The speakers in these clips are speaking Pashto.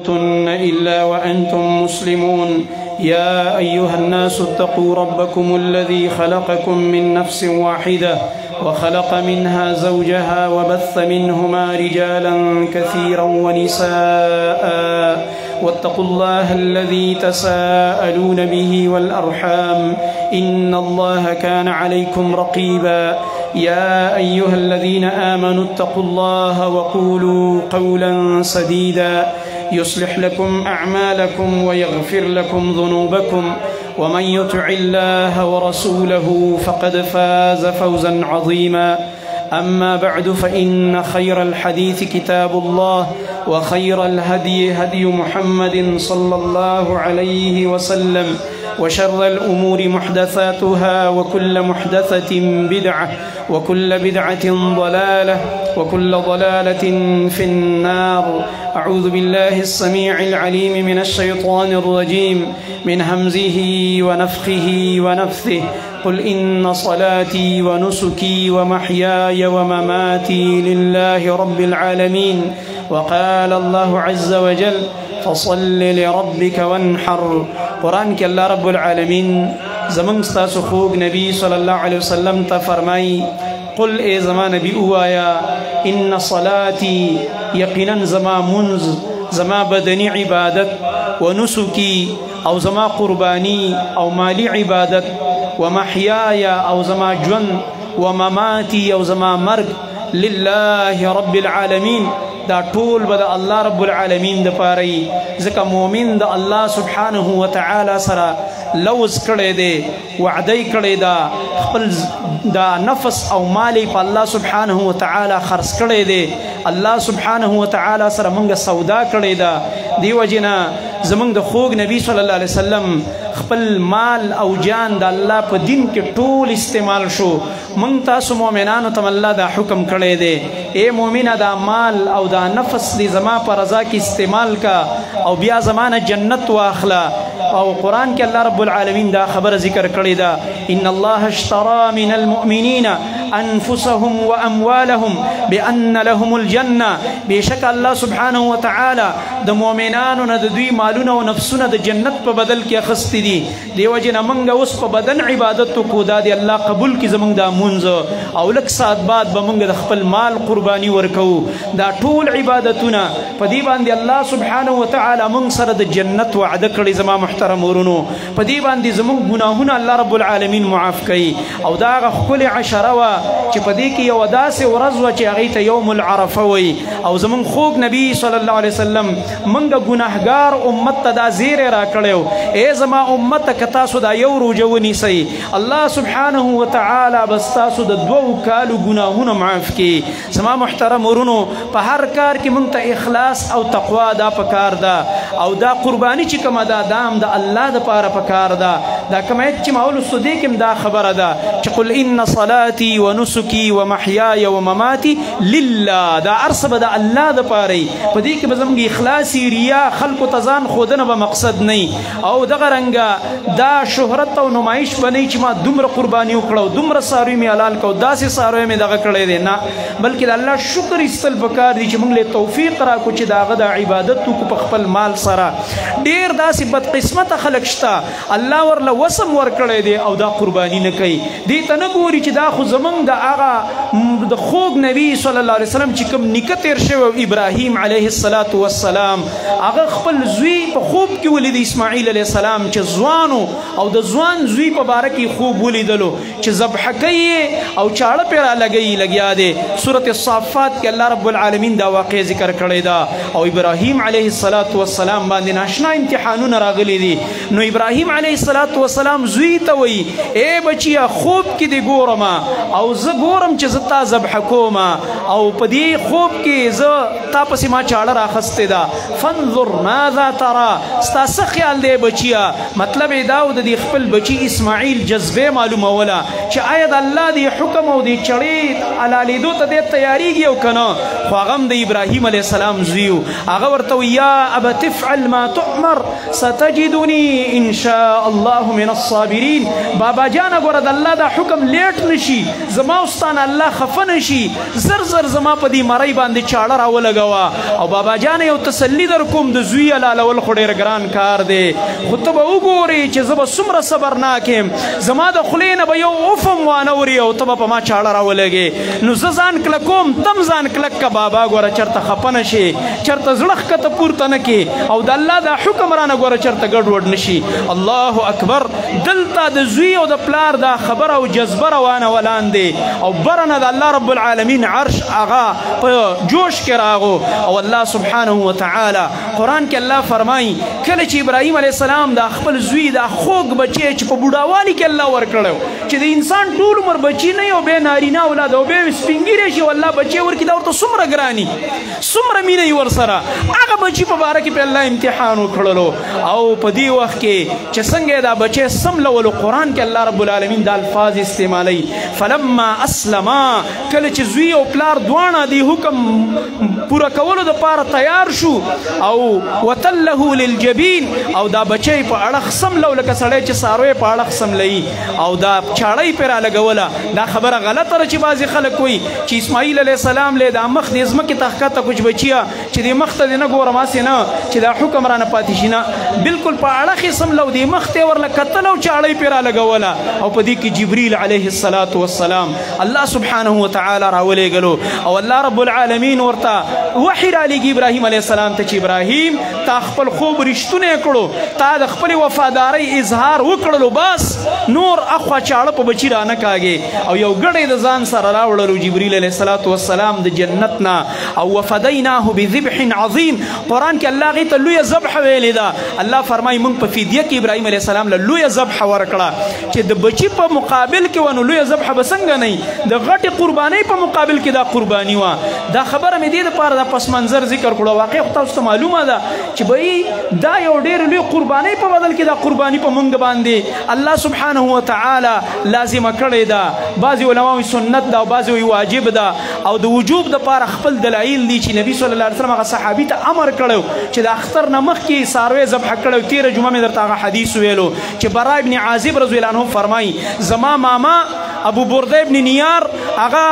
إلا وأنتم مسلمون. يا أيها الناس اتقوا ربكم الذي خلقكم من نفس واحدة وخلق منها زوجها وبث منهما رجالا كثيرا ونساء واتقوا الله الذي تساءلون به والأرحام إن الله كان عليكم رقيبا. يا أيها الذين آمنوا اتقوا الله وقولوا قولا سديدا يصلح لكم أعمالكم ويغفر لكم ذنوبكم ومن يطع الله ورسوله فقد فاز فوزا عظيما. أما بعد فإن خير الحديث كتاب الله وخير الهدي هدي محمد صلى الله عليه وسلم وشر الأمور محدثاتها وكل محدثة بدعة وكل بدعة ضلالة وكل ضلالة في النار. أعوذ بالله السميع العليم من الشيطان الرجيم من همزه ونفخه ونفثه. قل إن صلاتي ونسكي ومحياي ومماتي لله رب العالمين. وقال الله عز وجل فصل لربك وانحر. قرآن کے اللہ رب العالمین زمان ستاسو خوگ نبی صلی اللہ علیہ وسلم تا فرمائی قل اے زمان نبی اوایا ان صلاتی یقینا زما منز زما بدنی عبادت ونسکی او زما قربانی او مالی عبادت ومحیای او زما جن ومماتی او زما مرگ لله رب العالمین دا طول بدا اللہ رب العالمین دا پاری ذکا مومن دا اللہ سبحانہ وتعالی سرا لوز کڑے دے وعدی کڑے دا خپل دا نفس او مالی پا اللہ سبحانہ وتعالی خرس کڑے دے اللہ سبحانہ وتعالی سرا منگا سودا کڑے دا دیو جنا زمانگ دا خوگ نبی صلی اللہ علیہ وسلم خپل مال او جان دا اللہ پا دین کے طول استعمال شو. منگ تاسو مومنانو تم اللہ دا حکم کڑے دے اے مومنہ دا مال او دا نفس دی زمان پر رضا کی استعمال کا او بیا زمان جنت واخلا. او قرآن کے اللہ رب العالمین دا خبر ذکر کڑے دا ان اللہ اشترى من المؤمنین انفسهم و اموالهم بان لهم الجنہ. بے شک اللہ سبحانہ وتعالی دا مومنانو نا دا دوی مالونا و نفسونا دا جنت پا بدل کی اخستی دی. دیو جنا منگا اس پا بدن عبادت تو کو دا دی اللہ قبول کی زمانگ دا منز او لک سات بعد با منگا دا خپل مال قربانی ورکو دا طول عبادتونا پا دی باندی اللہ سبحانہ وتعالی منگ سر دا جنت وعد کردی زمان محترم ورنو پا دی باندی زمان گناہونا اللہ رب العالمین معاف کئی. او دا آغا خکل عشروا چی پا دی کی یو دا سی ورزو چی اغیت یوم العرفوی. او زمان خوگ نبی صلی اللہ علیہ وسلم منگا گناہگار امت دا زیر را کڑیو اے زمان امت کتاسو دا یو روجونی سی اللہ سبحانہ وتعالی بستاسو دا دو کالو گناہونا معاف کی. زمان محترم ورنو پا ہر کار کی منگتا اخلاص او تقوی دا پکار دا او دا قربانی چی کم دا دام دا اللہ دا پارا پکار دا دا کمیت چی مولو صدیقم دا خبر دا چی قل ان صلاتی و نسکی و محیای و مماتی للہ دا عرصب دا اللہ دا پاری پا دی که بزمگی اخلاصی ریا خلق و تزان خودن با مقصد نہیں او دا غرنگا دا شہرت و نمائش بنی چی ما دمر قربانیو کڑو دمر ساروی میں علال کو دا سی ساروی میں دا کڑے دے نا بلکہ دا اللہ شکر استل بکار دی چی منگ لے توفیق را کو چی دا غدا عبادت تو کو پخپل مال سارا دیر دا سی بد قسمت خلق شتا اللہ ورلا وسم ور کڑے دے او دا قربانی نکئی دی تنگوری چی دا خو زمان دا آغا دا خوگ نبی صلی اللہ علیہ وسلم چی کم نکتر شو ابراہیم علیہ السلام آغا خپل زوی پا خوب کی ولید اسماعیل علیہ السلام چی زوانو او دا زوان زوی پا بارکی خوب ولیدلو چی زبحکی او چاڑا پیرا لگیا دے. سورة الصافات کے اللہ رب العالمین دا واقع ذکر کردے دا او ابراہیم علیہ السلام باندے ناشنا امتحانون راغلی دی. نو ابراہیم علیہ السلام زوی تاوی اے بچیا خوب کی دی گورما او ز گورم چی زتا زبحکوما او پدی خوب کی ز تا پسی ما چاڑا را خستے دا فانظر ماذا ترا ستا سخیال دے بچیا. مطلب داود دی خپل بچی اسماعیل جذبے معلوم اولا چی آید اللہ دی حکم او دی چڑیت علالی دو تا دے تیاری گیو کنا خواغم دی ابراہیم علیہ السلام زیو آغا ورطو یا ابا تفعل ما تؤمر ستجدنی انشاء اللہ من الصابرین. بابا جانا گورد اللہ دا حکم لیٹ نشی زما استان الله خفه نشي زر زر زما په دې مرۍ باندې چاړه راولګوه او بابا جان یو تسلی در کوم د زوی حلالول خو ډېر ګران کار دی خو ته به وګورې چې زه به څومره صبرناک یم زما د خولې نه به یو اوفم وانوري او ته به په ما چاړه راولګې نو زه ځان کلکوم تم ځان کلک که بابا ګوره چېرته خفه نه شي چېرته زړه ښکته پورته نه کړي او د الله دا حکم رانه ګوره چېرته ګډوډ نه شي الله اکبر دلته د زوی او د پلار دا خبره او جذبه روانه ولاندې او بره نه د الله رب العالمین عرش هغه په جوش کې راغو او الله سبحانه وتعالی قرآن کې الله فرمایي کله چې ابراهیم علیه السلام دا خپل زوی دا خوږ بچی چې په بوډاوالي کې الله ورکړی چې د انسان ټول عمر بچی نه یو بیا نارینه اولاد او بیا سپین ږیری شي والله بچی ورکړي دا ورته څومره ګراني څومره مینه یې ورسره هغه بچي په باره کې په الله امتحان وکړلو او په دې وخت کې چې څنګه دا بچی سملولو قرآن کې الله رب العالمین دا الفاظ استعمالوي فلما اسلما کله چې زوی او پلار دواړه د حکم پوره کولو دپاره تیار شو او وتله للجبین او دا بچی په اړخ سملو لکه سړی چې څاروی په اړخ سملوي او دا چاړی پرې رالګوله دا خبره غلطه ده چې بعضې خلک وایي چې اسماعیل علیه السلام لی دا مخ دې ځمکې ته ښکته کړو چې بچیه چې دې مخ ته دې نه ګورم هسې نه چې دا حکم رانه پاتې شي نه بلکل په اړخ یې سملو دې مخ ته یې ورله کتل او چاړی پرې رالګوله او په دې کې جبریل علیه الصلاة والسلام الله سبحانه وتعالی راولېږلو او الله رب العالمین ورته وحي رالیږي ابراهیم علیه السلام ته چې ابراهیم تا خپل خوب رښتونی کړو تا د خپلې وفادارۍ اظهار وکړلو بس نور اخوا چاړه په بچي رانه کاږې او یو ګړی د ځان سره راوړلو جبریل علیه الصلاة والسلام د جنت نه او وفدیناه بذبح عظیم قرآن کې الله هغې ته لویه ذبح ویلې ده الله فرمایي موږ په فدیه کې ابراهیم علیه السلام له لویه ذبح ورکړه چې د بچي په مقابل کې وه نو لویه ذبح به څنګه نه د غټې قربانۍ په مقابل کې دا قرباني وه دا خبره مې دې دپاره دا پس منظر ذکر کړو واقع خو تاسو ته معلومه ده چې بهی دا یو ډېر لوی قربانۍ په بدل کې دا قرباني په موږ باندې الله سبحانه وتعالی لازمه کړې ده بعضې علماوی سنت ده او بعضې واجب ده او د وجوب دپاره خپل دلایل دي چې نبي صلی الله علیه وسلم هغه صحابي ته امر کړی چې د اختر نه مخکې څاروی ذبح کړی تېره جمعه مې درته هغه حدیث ویلو چې برا ابن عازب رضی الله عنه فرمایي زما ماما ابو برده ابن نیار هغه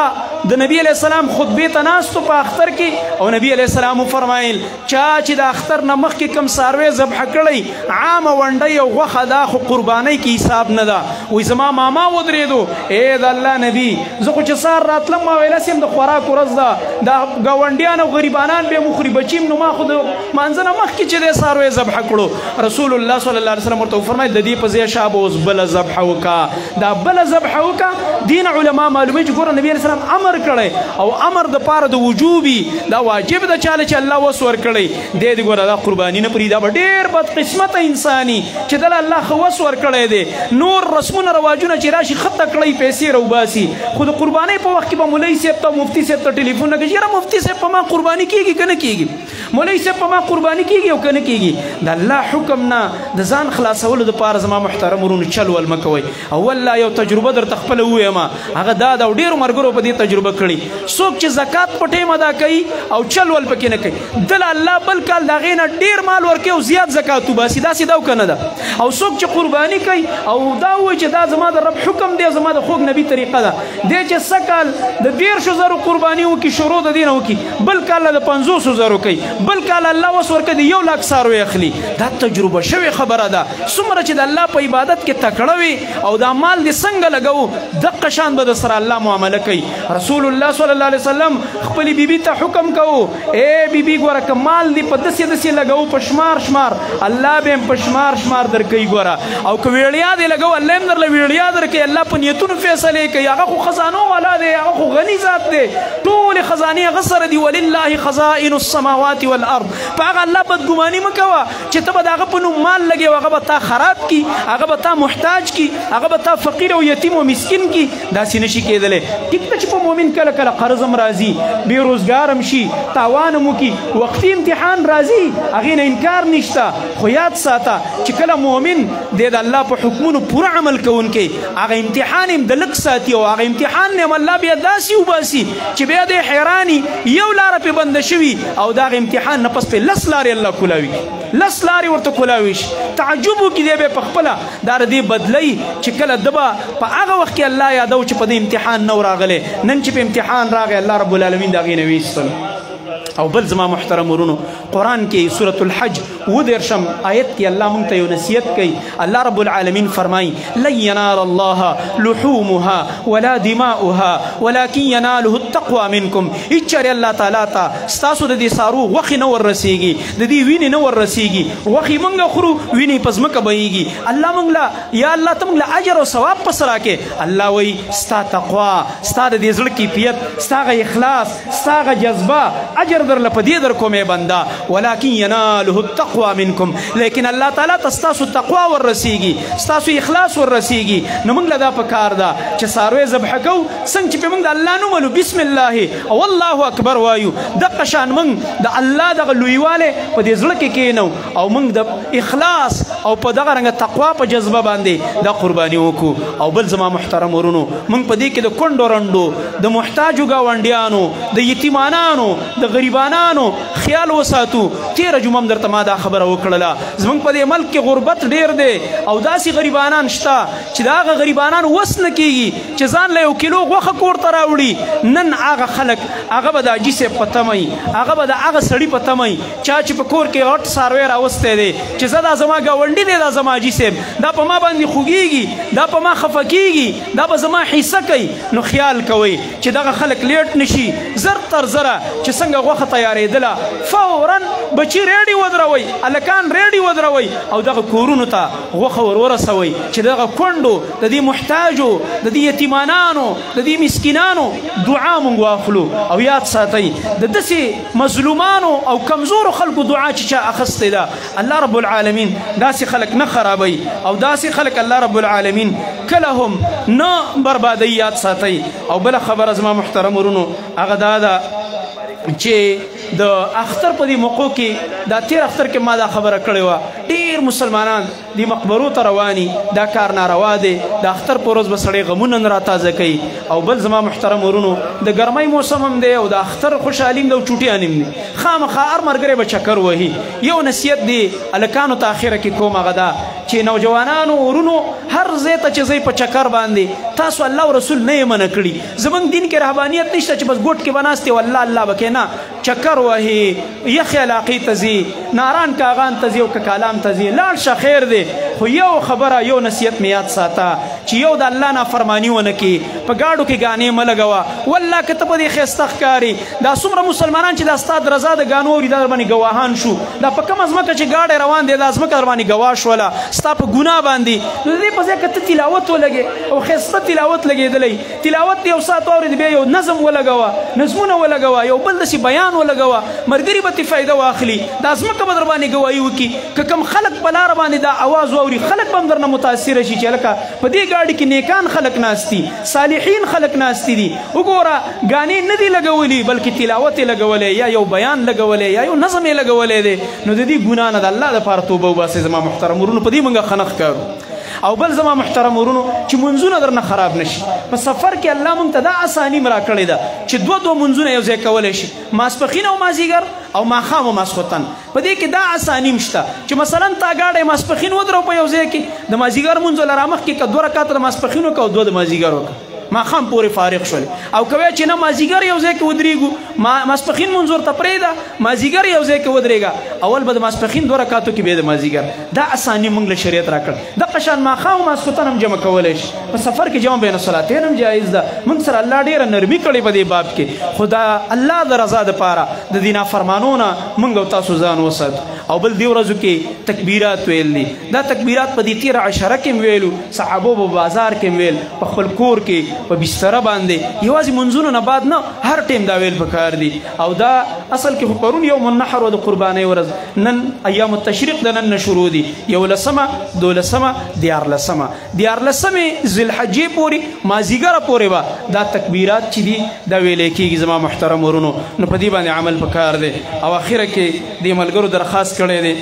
د نبی علیه السلام خطبې ته ناستو په اختر کې او نبی علیه السلام وفرمایل چا چې د اختر نه مخکې کوم څاروی ذبح کړی عامه ونډۍ او غوښه دا خو قربانۍ کې حساب نه ده وایي زما ماما ودرېدو ای د الله نبي زه خو چې سهار راتلم ما ویل هسې د خوراک ورځ ده دا ګاونډیان او غریبانان به مخوري بچیم نو ما خو د مانځه نه مخکې چې دی څاروی ذبح کړو رسول الله صلی الله علیه وسلم ورته وفرمایل د دې په ځای شابه اوس بله ذبح وکړه دا بله ذبح وکړه دین علما معلوموي چې ګوره نبي علیه السلام امر کړی او امر د پاره د وجوبي دا واجب ده چاله چې الله وس ورکړی دی د ګوره دا قرباني نه پرېږدي دا به ډېر بدقسمته انساني چې دله الله ښه وس ورکړی دی نور رسمونه رواجونه چې راشي خطه کړی پیسې راوباسي خو د قربانۍ په وخت کې به مولوي صاحب ته مفتي صاحب ته ټلیفون نه کوي یاره مفتي صاحب په ما قرباني کېږي که نه کېږي مولوي صاحب په ما قرباني کېږي او که نه کېږي د الله حکم نه د ځان خلاصولو دپاره زما محترم ورونو چل ول مه کوئ او والله یو تجربه درته خپله ووایم هغه دا ده او ډېرو ملګرو په دې تجربه کړي څوک چې زکات په ټیم ادا کوي او چل ول پکې نه کوي دله الله بل کال د هغې نه ډېر مال ورکوي او زیات زکات وباسي داسې ده او که نه ده او څوک چې قرباني کوي او دا وایي چې دا زما د رب حکم دی زما د خوږ نبي طریقه ده دی چې څه کال د 1,000 قرباني وکړي شروع د دې نه وکړي بل کال د 50,000 کوي بل کال الله وس ورکوي د 1,00,000 څاروی اخلي دا تجربه شوې خبره ده څومره چې د الله په عبادت کې تکړه وي او دا مال دې څنګه لګوو دقه شان به د سره الله معامله کوي رسول الله صلی الله علیه وسلم خپل بیبي ته حکم کوو ای بیبي ګوره که مال دې په داسې داسې لګوو په شمار شمار الله به هم په شمار شمار درکوي ګوره او که ویړیا دې لګوو الله هم درله ویړیا درکوي الله په نیتونو فیصلې کوي هغه خو خزانو والا دی هغه خو غني ذات دی ټولې خزانې هغه سره دي ولله خزائن السماوات والارض په هغه الله بدګماني مه کوه چې ته به د هغه په نوم مال لګې هغه به تا خراب کي هغه به تا محتاج کي هغه به تا فقیر او یتیم او مسکین کي داسې نشي کېدلی ټیک ده چې په مؤمن کله کله قرض هم راځي بېروزګار هم شي تاوان هم وکړي وختي امتحان راځي هغې نه انکار نشته خو یاد ساته چې کله مؤمن دی د الله په حکمونو پوره عمل کوونکی هغه امتحان هم د لږ ساتي او هغه امتحان نه هم الله بیا داسې وباسي چې بیا دی ته حیرانی یو لاره پې بنده شوي او د هغه امتحان نه پس پې 10 لارې الله کولاوي 10 لارې ورته کولاوي شي تعجب وکړي دی به په خپله دا د دې بدلۍ چې کله ده به په هغه وخت کې الله یادو چې په دې امتحان نه و راغلی نن چې په امتحان راغی الله رب العالمین د هغې نه ویستل او بل زما محترم ورونو قرآن کې سورة الحج 19 آیت کې الله مونږ ته یو نصیحت کوي الله رب العالمین فرمایي لن ینال الله لحومها ولا دماؤها ولكن يناله التقوى منكم اچره الله تعالی ته ستاسو د دې سارو غوښې نه وررسیږي د دې وینې نه وررسیږي غوښې مونږ خورو وینې په ځمکه بهیږي الله مونږ له یا الله ته مونږ له اجر او ثواب پس راکې الله وایي ستا تقوا ستا د دې زړه کیفیت ستا هغه اخلاص ستا هغه جذبه اجر در لپدې در کومې بنده ولكن يناله التقوى منكم لیکن الله تعالی تاسو تقوا وررسیږي تاسو اخلاص وررسیږي نو موږ له دا پکار ده چې ساروی ذبح کو څنګه چې موږ د الله نوم ولو بسم الله او الله اکبر وایو دغه شان موږ د الله دغه لویواله په دې زړه کې کینو او موږ د اخلاص او په دغه رنګ تقوا په جذبه باندې د قرباني وکړو او بل زما محترم ورونو موږ په دې کې د کونډو رنډو د محتاجو گاونډیانو د یتیمانانو د غریبانانو خیال وساتو تیره جمعه هم درته ما دا خبره وکړله زموږ په دې ملک کې غربت ډېر دی او داسې غریبانان شته چې د هغه غریبانان وس نه کېږي چې ځان له 1 کیلو غوښه کور ته راوړي نن هغه خلک هغه به د حاجي صاحب په تمه وي هغه به د هغه سړي په تمه وي چا چې په کور کې غټ څاروی راوستی دی چې زه دا زما ګاونډي دی دا زما حاجي صاحب دا په ما باندې خوږېږي دا په ما خفه کېږي دا به زما حصه کوي نو خیال کوئ چې دغه خلک لیټ نشي زر تر زره چې څنګه غوښه تیارېدله فورا بچي ریډي ودروئ هلکان ریډي ودروئ او دغه کورونو ته غوښه ور ورسوئ چې دغه کونډو د دې محتاجو د دې یتیمانانو د دې مسکینانو دعا مونږ واخلو او یاد ساتئ د داسې مظلومانو او کمزورو خلکو دعا چې چا اخیستې ده الله رب العالمین داسې خلک نه خرابوي او داسې خلک الله رب العالمین کله هم نه بربادوي یاد ساتئ او بله خبره زما محترم ورونو هغه دا ده چې د اختر په دې موقعو کې دا تیر اختر کې ما دا خبره کړې وه ډېر مسلمانان دې مقبرو ته رواني دا کار ناروا دی د اختر په ورځ به سړی غمونه نه راتازه کوي او بل زما محترم ورونو د ګرمۍ موسم هم دی او د اختر خوشحالي هم ده او چوټیان هم دي خامخا هر ملګری به چکر وهي یو نصیحت دی هلکانو ته اخره کې کوم هغه ده چې نوجوانانو ورونو هر ځای ته چې ځئ په چکر باندې تاسو الله او رسول نه یې منع کړي زموږ دین کې رهبانیت نشته چې بس ګوټ کې به ناست یې والله الله به کې نه چکر وهي یخې علاقې ته ځي ناران کاغان ته ځي او ککالام ته ځي لاړ شه خیر دی خو یو خبره یو نصیحت مې یاد ساته چې یو د الله نافرماني ونه کړي په ګاډو کې ګانې مه لګوه والله که ته په دې ښایسته ښکاري دا څومره مسلمانان چې دا ستا د رضا د ګانو اوري دا در باندې ګواهان شو دا په کومه ځمکه چې ګاډی روان دی دا ځمکه در باندې ګواه شوله ستا په ګناه باندې نو د دې په ځای که ته تلاوت ولګې او ښایسته تلاوت لګېدلی تلاوت یو ساعت واورېد بیا یو نظم ولګوه نظمونه ولګوه یو بل داسې بیان ولګوه ملګري به ترې فایده واخلي دا ځمکه به در باندې ګواهي وکړي که کوم خلک په لاره باندې دا اواز واوري خلک به هم درنه متاثره شي چې هلکه په دې ګاډي کې نیکان خلک ناست دي صالحین خلک ناست دي وګوره ګانې نه دي لګولي بلکې تلاوت یې لګولی یا یو بیان لګولی یا یو نظم یې لګولی دی نو د دې ګناه نه د الله دپاره توبه وباسئ زما محترم ورونو په دې موږ ښه نه ښکارو او بل زما محترم ورونو چې منځونه درنه خراب نشي په سفر کې الله موږ ته دا اساني راکړې ده چې دوه منځونه یو ځای کولی شي ماسپښین او مازدیګر او ماښام او ماسخوتن په دې کې دا اساني هم شته چې مثلا تا ګاډی ماسپښین ودرو په یو ځای کې د مازدیګر مونځ له رامخکې که 2 رکعته د ماسپښین وکړه او 2 د مازدیګر وکړه ماښام پورې فارغ شول او کوی چې نه مازدیګر یو ځای کې ودرېږو ماسپښین مونځ ورته پرېږده مازدیګر یو ځای کې ودرېږه اول به د ماسپښین 2 رکعتو کې بیا د مازدیګر دا اساني موږ له شریعت راکړ دغه شان ماښام او ماسخوتن هم جمع کولی شي په سفر کې جمع بین الصلاتین هم جایز ده موږ سره الله ډېره نرمي کړې په دې باب کې خو د الله د رضا دپاره د دې نافرمانو نه موږ او تاسو ځان وساتو او بل دې ورځو کې تکبیرات ویل دي دا تکبیرات په دې 13 عشره کې هم ویلو صحابو په بازار کې هم ویل په خپل کور کې په بستره باندې یوازې منځونو نه بعد نه هر ټیم دا ویل پکار دي او دا اصل کې خو پرون یوم النحر او د قربانۍ ورځ نن ایام التشریق د نن نه شروع دي 11مه 12مه 14مه 14مې ذوالحجې پورې مازدیګره پورې به دا تکبیرات چې دي دا ویلی کېږي زما محترم ورونو نو په دې باندې عمل پکار دی او اخره کې دې ملګرو درخواست کړی دی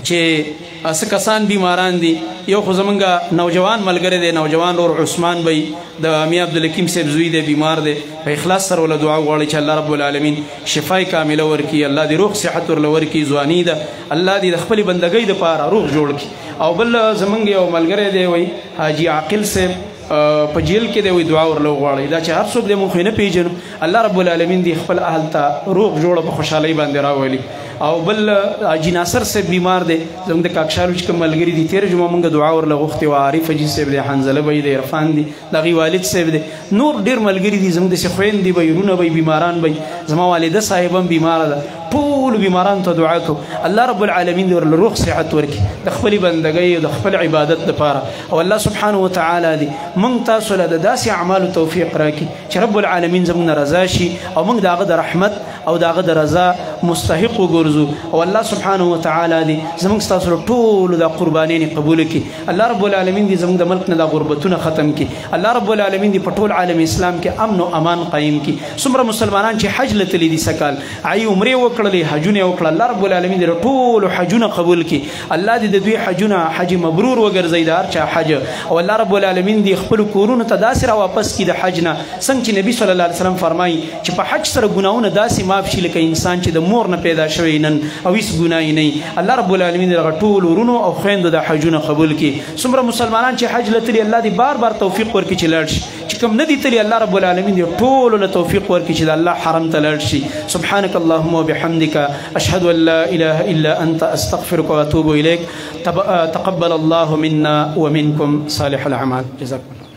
چې څه کسان بیماران دي یو خو زمونږ نوجوان ملګری دی نوجوان رور عثمان بی د امي عبدالحکیم صاحب زوی دی بیمار دی په اخلاص سره ولا دعا غواړي چې الله رب العالمین شفای کامله ورکړي الله دې روغ صحت ورله ورکړي ځواني ده الله دې د خپلې بندګۍ دپاره روغ جوړ کړي او بل زمونږ یو ملګری دی وایي حاجي عاقل صاحب په جیل کې دی وایي دعا ورله وغواړئ دا چې هر څوک دی موږ خو یې نه پېژنو الله رب العالمین دې خپل اهل ته روغ جوړه په خوشحالۍ باندې راولي او بل حاجي ناصر صاحب بیمار دی زموږ د کاکشالو چې کوم ملګري دي تېره جمعه موږ دعا ورله غوښتې وه عارف حاجي صاحب دی حنظله بی دی عرفان دی د هغې والد صاحب دی نور ډېر ملګري دي زموږ داسې خویندې به ورونه به بیماران به زما والده صاحب هم بیماره ده ټولو بیمارانو ته دعا کوو الله رب العالمین دې ورله روغ صحت ورکړي د خپلې بندګۍ او د خپل عبادت دپاره او الله سبحانه وتعالی دې موږ تاسو له د داسې اعمالو توفیق راکړي چې رب العالمین زموږ نه رضا شي او موږ د هغه د رحمت او د هغه د رضا مستحق وګرځو او الله سبحانه وتعالی دې زموږ ستاسو له ټولو د قربانیانې قبوله کړي الله رب العالمین دې زموږ د ملک نه دا غربتونه ختم کړي الله رب العالمین دې په ټول عالم اسلام کې امن او امان قایم کړي څومره مسلمانان چې حج له تللي دي سږ کال عمرې وکړلې حجونه یې وکړه الله رب العالمین دې ټولو حجونه قبول کړي الله دې د دوی حجونه حج مبرور وګرځوي د هر چا حج او الله رب العالمین دې خپلو کورونو ته داسې راواپس کړي د حج نه څنګه چې نبي صلی الله علیه وسلم فرمایي چې په حج سره ګناهونه داسې معاف شي لکه انسان چې د مور نه پیدا شوی نن او هیڅ ګناه یې نه الله رب العالمین دې هغه ټول ورونو او خویندو د حجونه قبول کړي څومره مسلمانان چې حج له تلي الله دې بار بار توفیق ورکړي چې لاړ شي چې کوم نه دي تلي الله رب العالمین دې ټولو له توفیق ورکړي چې د الله حرم ته لاړ شي سبحانك اللهم وبحمدك أشهد أن لا إله إلا أنت أستغفرك وأتوب إليك تقبل الله منا ومنكم صالح الأعمال جزاكم الله